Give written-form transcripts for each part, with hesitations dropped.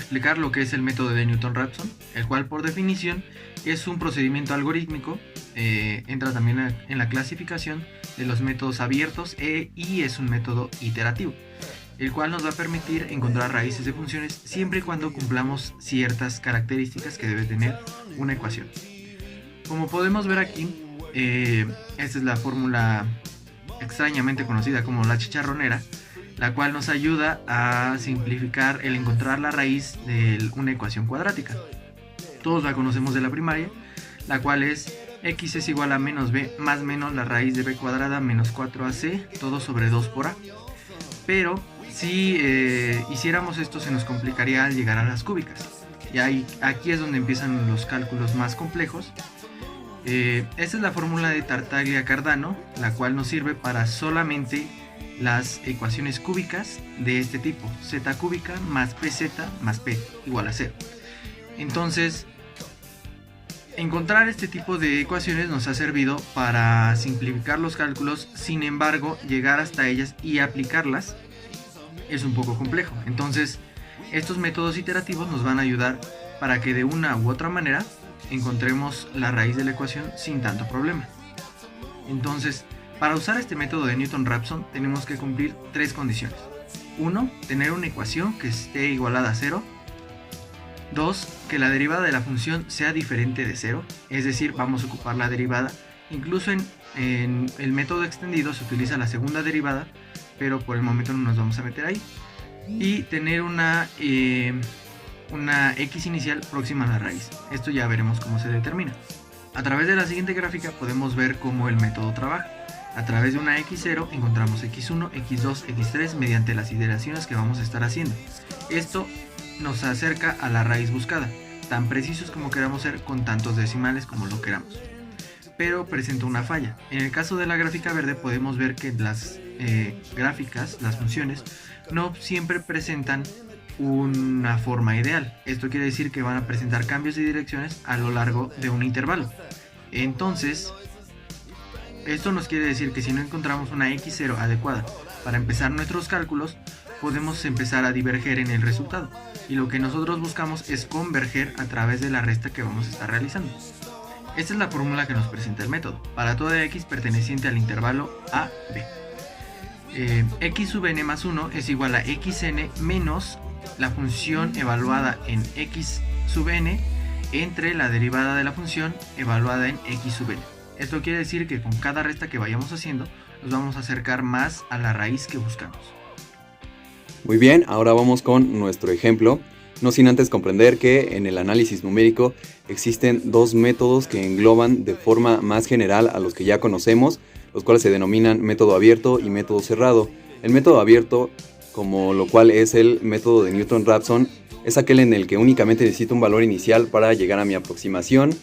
explicar lo que es el método de Newton-Raphson, el cual por definición es un procedimiento algorítmico, entra también en la clasificación de los métodos abiertos y es un método iterativo, el cual nos va a permitir encontrar raíces de funciones siempre y cuando cumplamos ciertas características que debe tener una ecuación. Como podemos ver aquí, esta es la fórmula extrañamente conocida como la chicharronera, la cual nos ayuda a simplificar el encontrar la raíz de una ecuación cuadrática. Todos la conocemos de la primaria, la cual es x es igual a menos b más menos la raíz de b cuadrada menos 4ac, todo sobre 2 por a. Pero si hiciéramos esto se nos complicaría al llegar a las cúbicas. Y aquí es donde empiezan los cálculos más complejos. Esta es la fórmula de Tartaglia-Cardano, la cual nos sirve para solamente las ecuaciones cúbicas de este tipo: z cúbica más pz más p igual a 0. Entonces, encontrar este tipo de ecuaciones nos ha servido para simplificar los cálculos. Sin embargo, llegar hasta ellas y aplicarlas es un poco complejo. Entonces, estos métodos iterativos nos van a ayudar para que de una u otra manera encontremos la raíz de la ecuación sin tanto problema. Entonces, para usar este método de Newton-Raphson tenemos que cumplir tres condiciones. 1. Tener una ecuación que esté igualada a 0. 2. Que la derivada de la función sea diferente de 0, es decir, vamos a ocupar la derivada. Incluso en el método extendido se utiliza la segunda derivada, pero por el momento no nos vamos a meter ahí. Y tener una x inicial próxima a la raíz. Esto ya veremos cómo se determina. A través de la siguiente gráfica podemos ver cómo el método trabaja. A través de una x0 encontramos x1, x2, x3 mediante las iteraciones que vamos a estar haciendo. Esto nos acerca a la raíz buscada, tan precisos como queramos ser con tantos decimales como lo queramos. Pero presenta una falla. En el caso de la gráfica verde podemos ver que las gráficas, las funciones, no siempre presentan una forma ideal. Esto quiere decir que van a presentar cambios de direcciones a lo largo de un intervalo. Entonces, esto nos quiere decir que si no encontramos una x0 adecuada para empezar nuestros cálculos, podemos empezar a diverger en el resultado. Y lo que nosotros buscamos es converger a través de la resta que vamos a estar realizando. Esta es la fórmula que nos presenta el método. Para toda x perteneciente al intervalo a b, x sub n más 1 es igual a xn menos la función evaluada en x sub n entre la derivada de la función evaluada en x sub n. Esto quiere decir que con cada resta que vayamos haciendo nos vamos a acercar más a la raíz que buscamos. Muy bien, ahora vamos con nuestro ejemplo, no sin antes comprender que en el análisis numérico existen dos métodos que engloban de forma más general a los que ya conocemos, los cuales se denominan método abierto y método cerrado. El método abierto, como lo cual es el método de Newton-Raphson, es aquel en el que únicamente necesito un valor inicial para llegar a mi aproximación,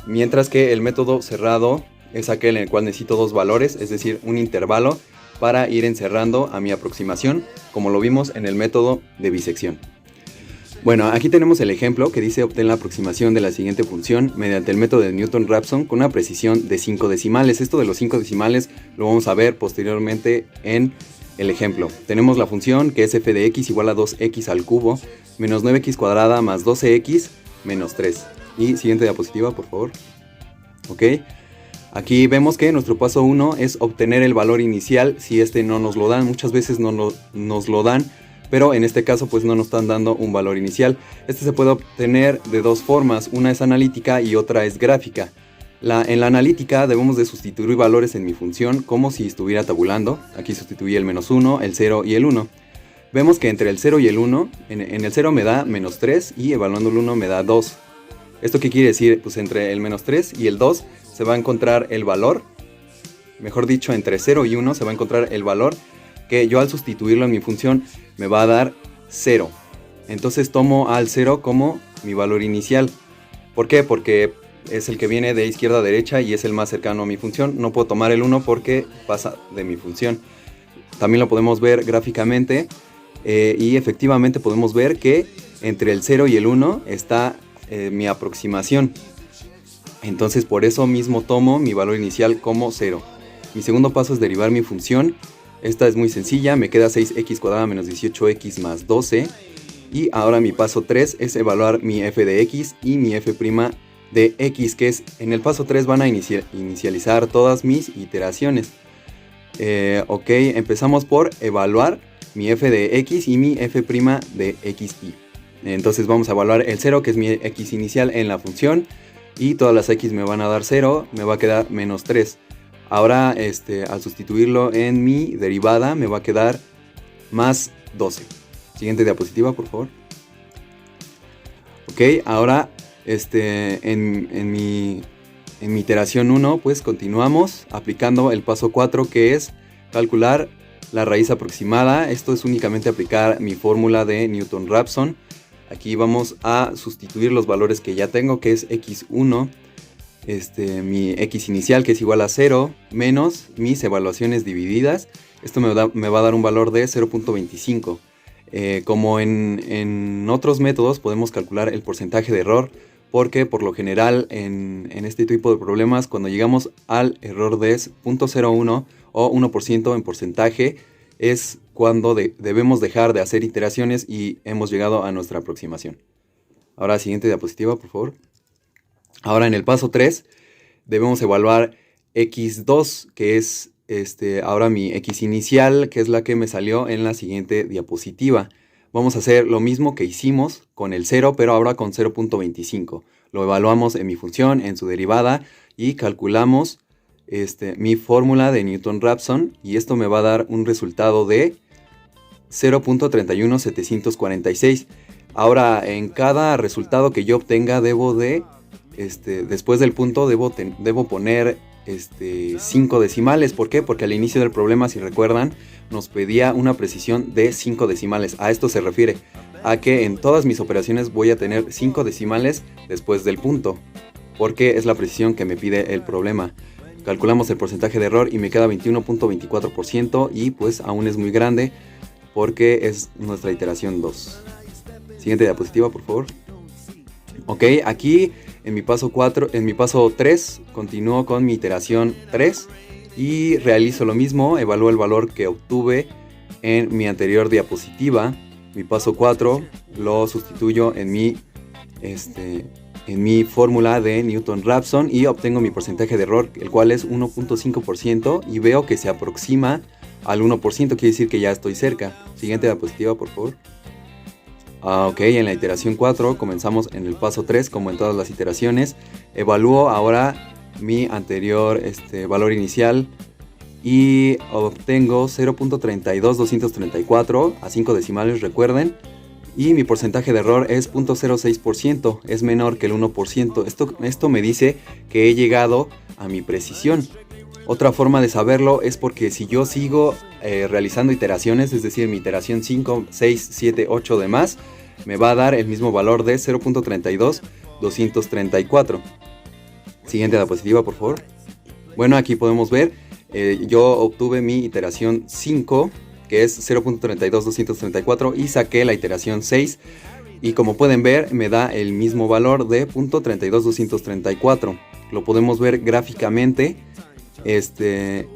mientras que el método cerrado es aquel en el cual necesito dos valores, es decir, un intervalo, para ir encerrando a mi aproximación, como lo vimos en el método de bisección. Bueno, aquí tenemos el ejemplo que dice: obtén la aproximación de la siguiente función mediante el método de Newton-Raphson con una precisión de 5 decimales. Esto de los 5 decimales lo vamos a ver posteriormente en el ejemplo. Tenemos la función que es f de x igual a 2x al cubo menos 9x cuadrada más 12x menos 3. Y siguiente diapositiva, por favor. Ok. Aquí vemos que nuestro paso 1 es obtener el valor inicial si este no nos lo dan. Muchas veces no nos lo dan, pero en este caso pues no nos están dando un valor inicial. Este se puede obtener de dos formas, una es analítica y otra es gráfica. En la analítica debemos de sustituir valores en mi función como si estuviera tabulando. Aquí sustituí el menos 1, el 0 y el 1. Vemos que entre el 0 y el 1, en el 0 me da menos 3 y evaluando el 1 me da 2. ¿Esto qué quiere decir? Pues entre el menos 3 y el 2 se va a encontrar el valor, mejor dicho, entre 0 y 1 se va a encontrar el valor que yo al sustituirlo en mi función me va a dar 0. Entonces tomo al 0 como mi valor inicial. ¿Por qué? Porque es el que viene de izquierda a derecha y es el más cercano a mi función. No puedo tomar el 1 porque pasa de mi función. También lo podemos ver gráficamente y efectivamente podemos ver que entre el 0 y el 1 está mi aproximación. Entonces por eso mismo tomo mi valor inicial como 0. Mi segundo paso es derivar mi función. Esta es muy sencilla, me queda 6x cuadrada menos 18x más 12. Y ahora mi paso 3 es evaluar mi f de x y mi f' de x, que es en el paso 3 van a inicializar todas mis iteraciones. Ok, empezamos por evaluar mi f de x y mi f' de xy. Entonces vamos a evaluar el 0, que es mi x inicial en la función, y todas las x me van a dar 0, me va a quedar menos 3. Ahora al sustituirlo en mi derivada me va a quedar más 12. Siguiente diapositiva, por favor. Ok, ahora en mi iteración 1 pues continuamos aplicando el paso 4, que es calcular la raíz aproximada. Esto es únicamente aplicar mi fórmula de Newton-Raphson. Aquí vamos a sustituir los valores que ya tengo, que es x1, mi x inicial, que es igual a 0, menos mis evaluaciones divididas. Esto me va a dar un valor de 0.25. Como en otros métodos podemos calcular el porcentaje de error, porque por lo general en este tipo de problemas, cuando llegamos al error de 0.01 o 1% en porcentaje, es cuando debemos dejar de hacer iteraciones y hemos llegado a nuestra aproximación. Ahora, siguiente diapositiva, por favor. Ahora, en el paso 3, debemos evaluar x2, que es ahora mi x inicial, que es la que me salió en la siguiente diapositiva. Vamos a hacer lo mismo que hicimos con el 0, pero ahora con 0.25. Lo evaluamos en mi función, en su derivada, y calculamos mi fórmula de Newton-Raphson, y esto me va a dar un resultado de 0.31746. Ahora, en cada resultado que yo obtenga, después del punto, debo poner 5 decimales. ¿Por qué? Porque al inicio del problema, si recuerdan, nos pedía una precisión de 5 decimales. A esto se refiere, a que en todas mis operaciones voy a tener 5 decimales después del punto, porque es la precisión que me pide el problema. Calculamos el porcentaje de error y me queda 21.24%, y pues aún es muy grande porque es nuestra iteración 2. Siguiente diapositiva, por favor. Ok, aquí en mi paso 3 continúo con mi iteración 3 y realizo lo mismo, evalúo el valor que obtuve en mi anterior diapositiva. Mi paso 4 lo sustituyo en mi fórmula de Newton-Raphson y obtengo mi porcentaje de error, el cual es 1.5%, y veo que se aproxima al 1%, quiere decir que ya estoy cerca. Siguiente diapositiva, por favor. Ok, en la iteración 4 comenzamos en el paso 3, como en todas las iteraciones. Evalúo ahora mi anterior valor inicial y obtengo 0.32234 a 5 decimales, recuerden. Y mi porcentaje de error es 0.06%, es menor que el 1%. Esto me dice que he llegado a mi precisión. Otra forma de saberlo es porque si yo sigo realizando iteraciones, es decir, mi iteración 5, 6, 7, 8 demás, me va a dar el mismo valor de 0.32234. Siguiente diapositiva, por favor. Bueno, aquí podemos ver, yo obtuve mi iteración 5, que es 0.32234, y saqué la iteración 6. Y como pueden ver, me da el mismo valor de 0.32234. Lo podemos ver gráficamente.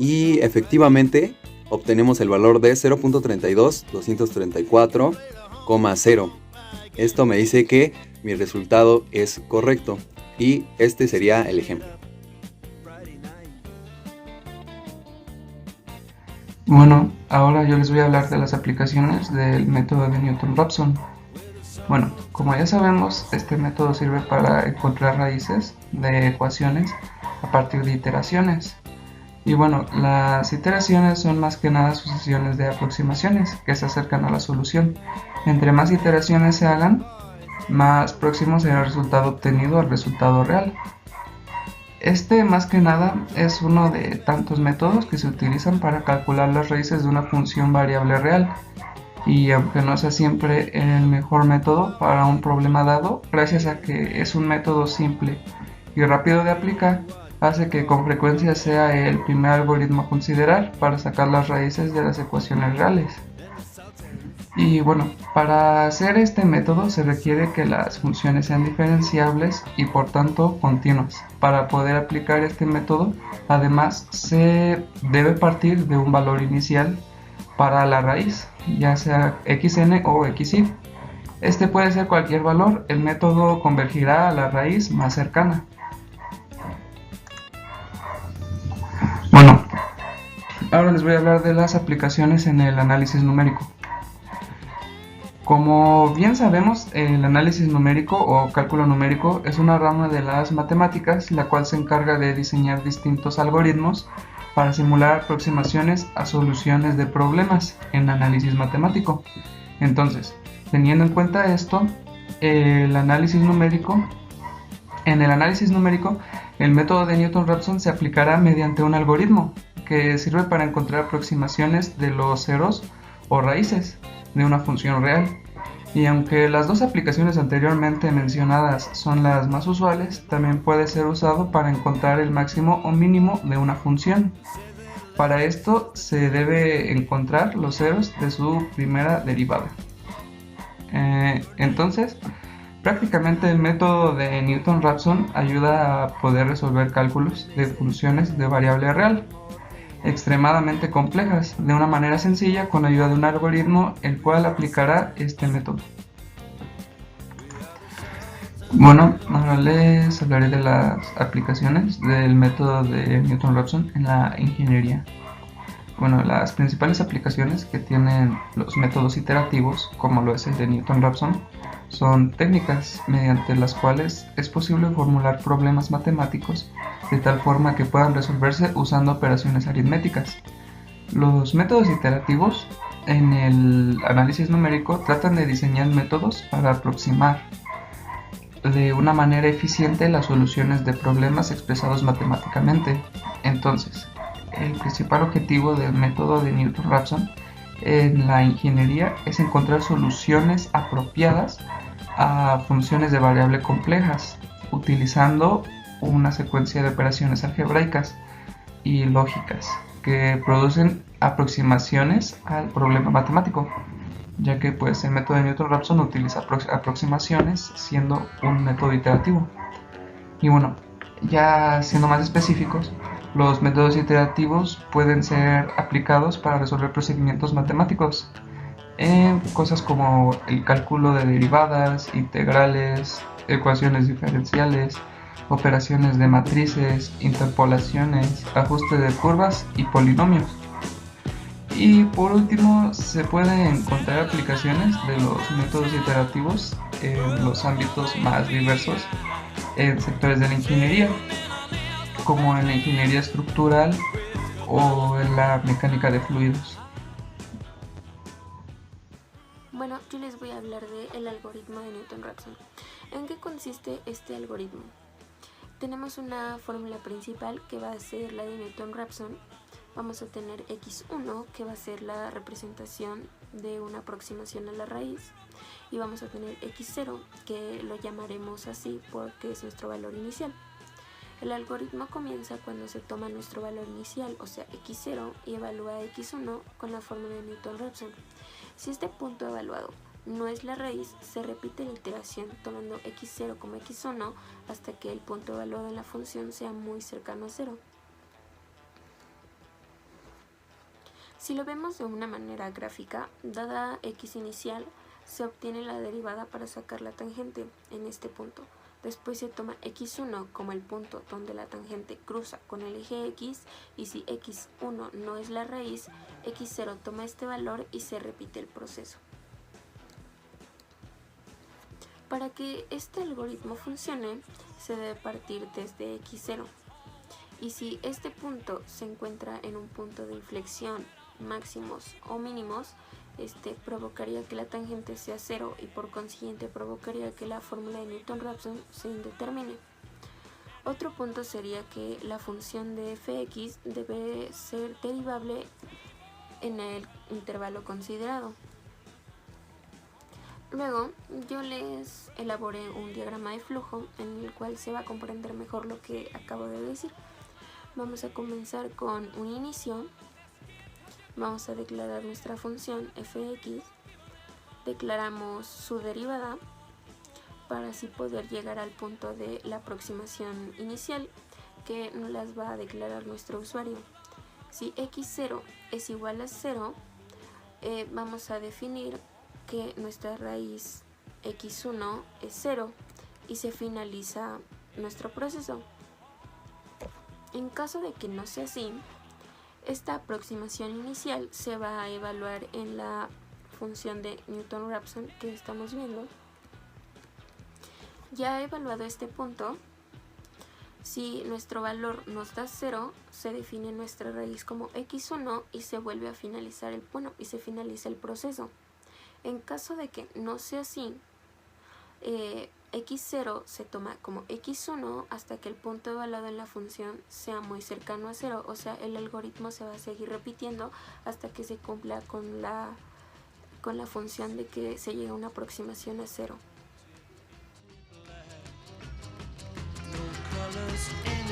Y efectivamente obtenemos el valor de 0.32234,0. Esto me dice que mi resultado es correcto, y este sería el ejemplo. Bueno, ahora yo les voy a hablar de las aplicaciones del método de Newton-Raphson. Bueno, como ya sabemos, este método sirve para encontrar raíces de ecuaciones a partir de iteraciones. Y bueno, las iteraciones son más que nada sucesiones de aproximaciones que se acercan a la solución. Entre más iteraciones se hagan, más próximo será el resultado obtenido al resultado real. Este más que nada es uno de tantos métodos que se utilizan para calcular las raíces de una función variable real. Y aunque no sea siempre el mejor método para un problema dado, gracias a que es un método simple y rápido de aplicar, hace que con frecuencia sea el primer algoritmo a considerar para sacar las raíces de las ecuaciones reales. Y bueno, para hacer este método se requiere que las funciones sean diferenciables y por tanto continuas. Para poder aplicar este método, además se debe partir de un valor inicial para la raíz, ya sea xn o xy. Este puede ser cualquier valor, el método convergirá a la raíz más cercana. Bueno, ahora les voy a hablar de las aplicaciones en el análisis numérico. Como bien sabemos, el análisis numérico o cálculo numérico es una rama de las matemáticas, la cual se encarga de diseñar distintos algoritmos para simular aproximaciones a soluciones de problemas en análisis matemático. Entonces, teniendo en cuenta esto, en el análisis numérico, el método de Newton-Raphson se aplicará mediante un algoritmo que sirve para encontrar aproximaciones de los ceros o raíces de una función real. Y aunque las dos aplicaciones anteriormente mencionadas son las más usuales, también puede ser usado para encontrar el máximo o mínimo de una función. Para esto se debe encontrar los ceros de su primera derivada. Entonces, prácticamente el método de Newton-Raphson ayuda a poder resolver cálculos de funciones de variable real extremadamente complejas de una manera sencilla con ayuda de un algoritmo el cual aplicará este método. Bueno, ahora les hablaré de las aplicaciones del método de Newton-Raphson en la ingeniería. Bueno, las principales aplicaciones que tienen los métodos iterativos, como lo es el de Newton-Raphson, son técnicas mediante las cuales es posible formular problemas matemáticos de tal forma que puedan resolverse usando operaciones aritméticas. Los métodos iterativos en el análisis numérico tratan de diseñar métodos para aproximar de una manera eficiente las soluciones de problemas expresados matemáticamente. Entonces, el principal objetivo del método de Newton-Raphson en la ingeniería es encontrar soluciones apropiadas a funciones de variable complejas, utilizando una secuencia de operaciones algebraicas y lógicas que producen aproximaciones al problema matemático, ya que pues, el método de Newton-Raphson utiliza aproximaciones siendo un método iterativo. Y bueno, ya siendo más específicos, los métodos iterativos pueden ser aplicados para resolver procedimientos matemáticos en cosas como el cálculo de derivadas, integrales, ecuaciones diferenciales, operaciones de matrices, interpolaciones, ajuste de curvas y polinomios. Y por último, se pueden encontrar aplicaciones de los métodos iterativos en los ámbitos más diversos en sectores de la ingeniería, como en la ingeniería estructural o en la mecánica de fluidos. Bueno, yo les voy a hablar del algoritmo de Newton-Raphson. ¿En qué consiste este algoritmo? Tenemos una fórmula principal que va a ser la de Newton-Raphson. Vamos a tener x1, que va a ser la representación de una aproximación a la raíz, y vamos a tener x0, que lo llamaremos así porque es nuestro valor inicial. El algoritmo comienza cuando se toma nuestro valor inicial, o sea x0, y evalúa x1 con la fórmula de Newton-Raphson. Si este punto evaluado no es la raíz, se repite la iteración tomando x0 como x1 hasta que el punto evaluado en la función sea muy cercano a 0. Si lo vemos de una manera gráfica, dada x inicial, se obtiene la derivada para sacar la tangente en este punto. Después se toma x1 como el punto donde la tangente cruza con el eje x, y si x1 no es la raíz, x0 toma este valor y se repite el proceso. Para que este algoritmo funcione, se debe partir desde x0. Y si este punto se encuentra en un punto de inflexión máximos o mínimos, provocaría que la tangente sea 0 y por consiguiente provocaría que la fórmula de Newton-Raphson se indetermine. Otro punto sería que la función de fx debe ser derivable en el intervalo considerado. Luego yo les elaboré un diagrama de flujo en el cual se va a comprender mejor lo que acabo de decir. Vamos a comenzar con un inicio. Vamos a declarar nuestra función fx, declaramos su derivada para así poder llegar al punto de la aproximación inicial que nos las va a declarar nuestro usuario. Si x0 es igual a 0, vamos a definir que nuestra raíz x1 es 0 y se finaliza nuestro proceso. En caso de que no sea así, esta aproximación inicial se va a evaluar en la función de Newton-Raphson que estamos viendo. Ya evaluado este punto, si nuestro valor nos da 0, se define nuestra raíz como x1 y se vuelve a finalizar y se finaliza el proceso. En caso de que no sea así, x0 se toma como x1 hasta que el punto evaluado en la función sea muy cercano a 0, o sea, el algoritmo se va a seguir repitiendo hasta que se cumpla con la función de que se llegue a una aproximación a 0.